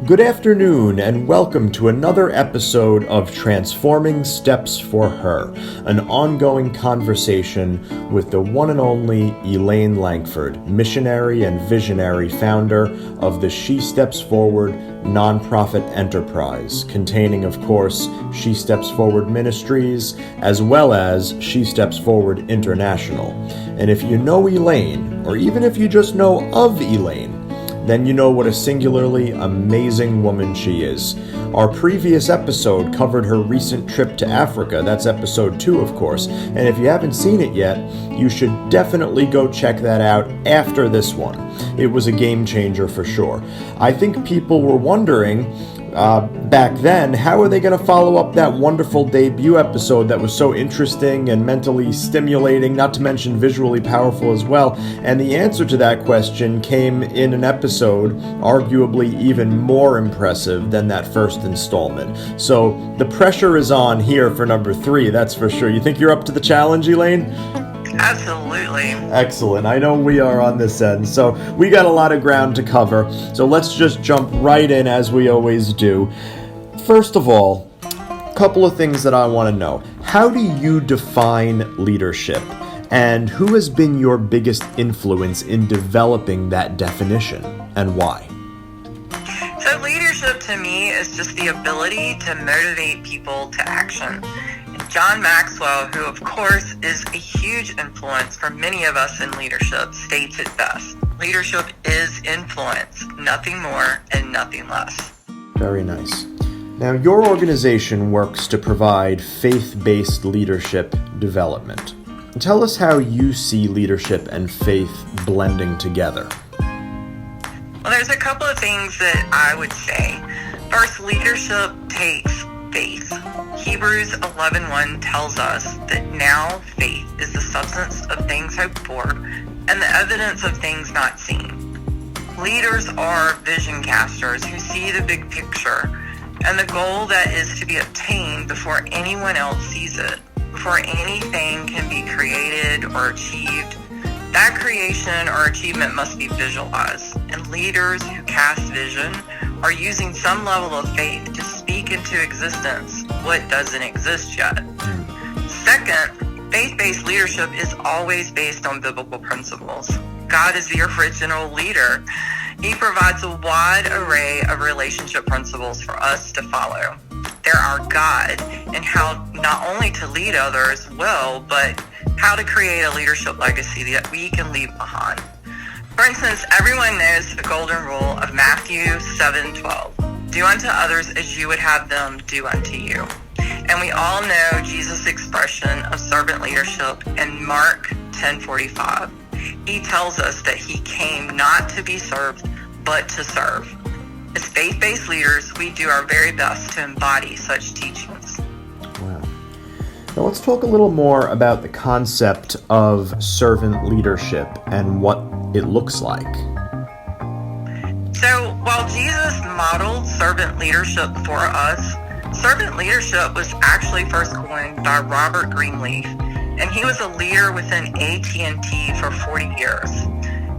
Good afternoon, and welcome to another episode of Transforming Steps for Her, an ongoing conversation with the one and only Elaine Langford, missionary and visionary founder of the She Steps Forward nonprofit enterprise, containing, of course, She Steps Forward Ministries, as well as She Steps Forward International. And if you know Elaine, or even if you just know of Elaine, then you know what a singularly amazing woman she is. Our previous episode covered her recent trip to Africa. That's episode 2, of course. And if you haven't seen it yet, you should definitely go check that out after this one. It was a game changer for sure. I think people were wondering back then, how are they going to follow up that wonderful debut episode that was so interesting and mentally stimulating, not to mention visually powerful as well? And the answer to that question came in an episode arguably even more impressive than that first installment. So the pressure is on here for number 3, that's for sure. You think you're up to the challenge, Elaine? Absolutely. Excellent. I know we are on this end. So we got a lot of ground to cover. So let's just jump right in as we always do. First of all, a couple of things that I want to know. How do you define leadership? And who has been your biggest influence in developing that definition, and why? So leadership to me is just the ability to motivate people to action. John Maxwell, who of course is a huge influence for many of us in leadership, states it best. Leadership is influence, nothing more and nothing less. Very nice. Now, your organization works to provide faith-based leadership development. Tell us how you see leadership and faith blending together. Well, there's a couple of things that I would say. First, leadership takes faith. Hebrews 11:1 tells us that now faith is the substance of things hoped for and the evidence of things not seen. Leaders are vision casters who see the big picture and the goal that is to be obtained before anyone else sees it, before anything can be created or achieved. That creation or achievement must be visualized, and leaders who cast vision are using some level of faith to speak into existence what doesn't exist yet. Second, faith-based leadership is always based on biblical principles. God is the original leader. He provides a wide array of relationship principles for us to follow. They're our guide in how not only to lead others well, but how to create a leadership legacy that we can leave behind. For instance, everyone knows the golden rule of Matthew 7:12. Do unto others as you would have them do unto you. And we all know Jesus' expression of servant leadership in Mark 10:45. He tells us that he came not to be served, but to serve. As faith-based leaders, we do our very best to embody such teachings. Wow. Now let's talk a little more about the concept of servant leadership and what it looks like. So while Jesus modeled servant leadership for us, servant leadership was actually first coined by Robert Greenleaf, and he was a leader within AT&T for 40 years.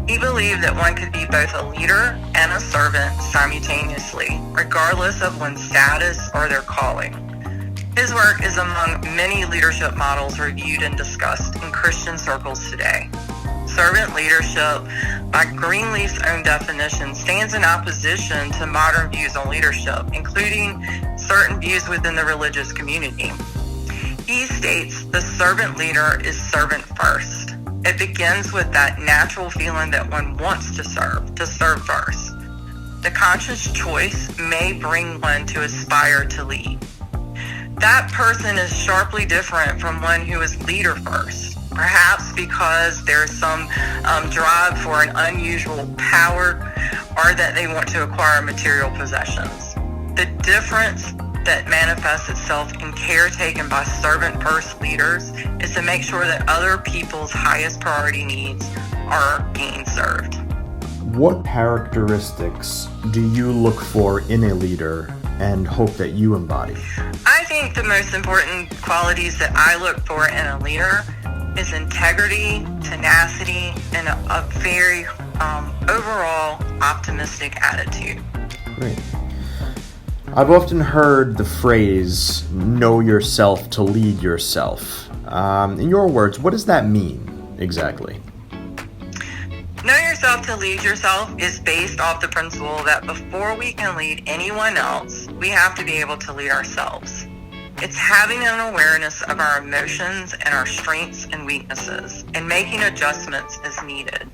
He believed that one could be both a leader and a servant simultaneously, regardless of one's status or their calling. His work is among many leadership models reviewed and discussed in Christian circles today. Servant leadership, by Greenleaf's own definition, stands in opposition to modern views on leadership, including certain views within the religious community. He states the servant leader is servant first. It begins with that natural feeling that one wants to serve first. The conscious choice may bring one to aspire to lead. That person is sharply different from one who is leader first, perhaps because there's some drive for an unusual power or that they want to acquire material possessions. The difference that manifests itself in care taken by servant-first leaders is to make sure that other people's highest priority needs are being served. What characteristics do you look for in a leader and hope that you embody? I think the most important qualities that I look for in a leader is integrity, tenacity, and a very overall optimistic attitude. Great. I've often heard the phrase, know yourself to lead yourself. In your words, what does that mean exactly? Know yourself to lead yourself is based off the principle that before we can lead anyone else, we have to be able to lead ourselves. It's having an awareness of our emotions and our strengths and weaknesses and making adjustments as needed.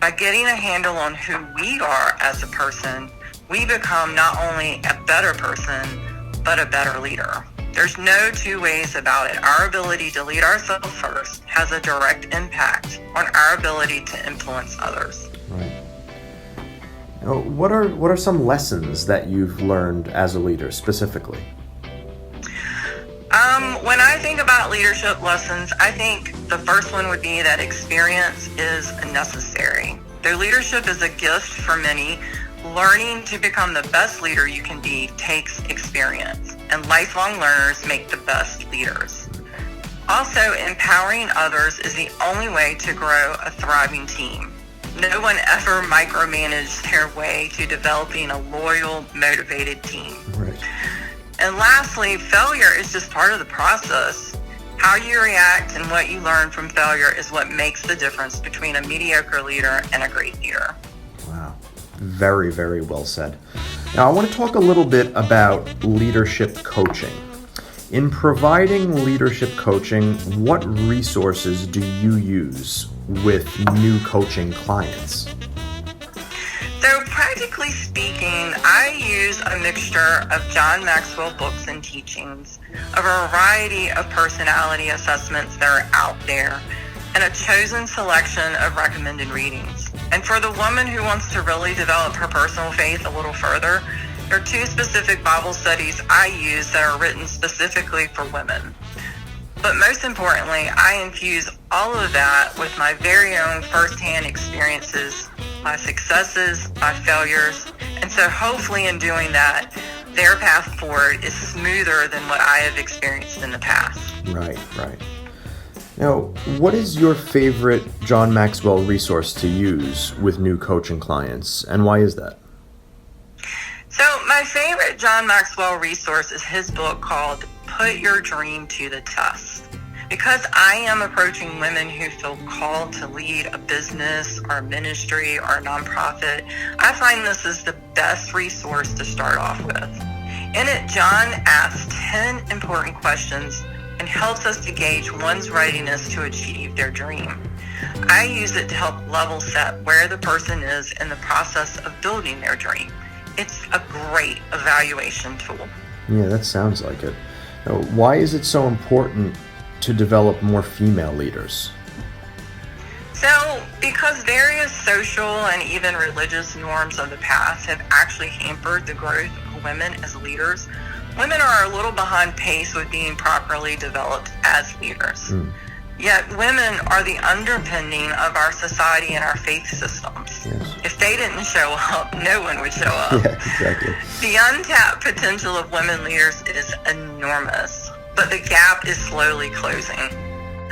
By getting a handle on who we are as a person, we become not only a better person, but a better leader. There's no two ways about it. Our ability to lead ourselves first has a direct impact on our ability to influence others. Right. Now, what are some lessons that you've learned as a leader specifically? When I think about leadership lessons, I think the first one would be that experience is necessary. Though leadership is a gift for many, learning to become the best leader you can be takes experience, and lifelong learners make the best leaders. Also, empowering others is the only way to grow a thriving team. No one ever micromanaged their way to developing a loyal, motivated team. Right. And lastly, failure is just part of the process. How you react and what you learn from failure is what makes the difference between a mediocre leader and a great leader. Wow. Very, very well said. Now, I want to talk a little bit about leadership coaching. In providing leadership coaching, what resources do you use with new coaching clients? So practically speaking, I use a mixture of John Maxwell books and teachings, a variety of personality assessments that are out there, and a chosen selection of recommended readings. And for the woman who wants to really develop her personal faith a little further, there are 2 specific Bible studies I use that are written specifically for women. But most importantly, I infuse all of that with my very own firsthand experiences, my successes, my failures, and so hopefully in doing that, their path forward is smoother than what I have experienced in the past. Right. Now, what is your favorite John Maxwell resource to use with new coaching clients, and why is that? So my favorite John Maxwell resource is his book called Put Your Dream to the Test. Because I am approaching women who feel called to lead a business or a ministry or a nonprofit, I find this is the best resource to start off with. In it, John asks 10 important questions and helps us to gauge one's readiness to achieve their dream. I use it to help level set where the person is in the process of building their dream. It's a great evaluation tool. Yeah, that sounds like it. Now, why is it so important to develop more female leaders? So, because various social and even religious norms of the past have actually hampered the growth of women as leaders, women are a little behind pace with being properly developed as leaders. Yet women are the underpinning of our society and our faith systems. Yes. If they didn't show up, no one would show up. Yeah, exactly. The untapped potential of women leaders is enormous, but the gap is slowly closing.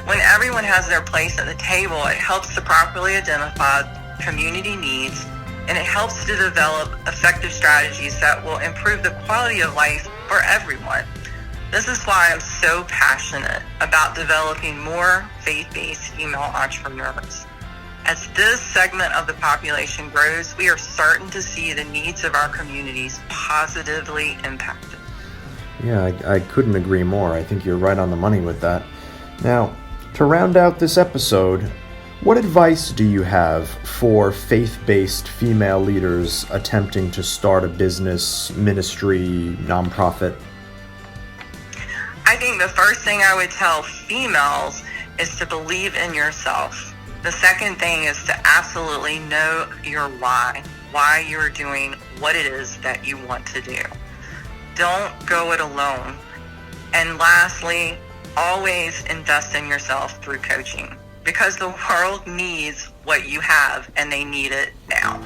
When everyone has their place at the table, it helps to properly identify community needs, and it helps to develop effective strategies that will improve the quality of life for everyone. This is why I'm so passionate about developing more faith-based female entrepreneurs. As this segment of the population grows, we are starting to see the needs of our communities positively impacted. Yeah, I couldn't agree more. I think you're right on the money with that. Now, to round out this episode, what advice do you have for faith-based female leaders attempting to start a business, ministry, nonprofit? I think the first thing I would tell females is to believe in yourself. The second thing is to absolutely know your why you're doing what it is that you want to do. Don't go it alone. And lastly, always invest in yourself through coaching, because the world needs what you have and they need it now.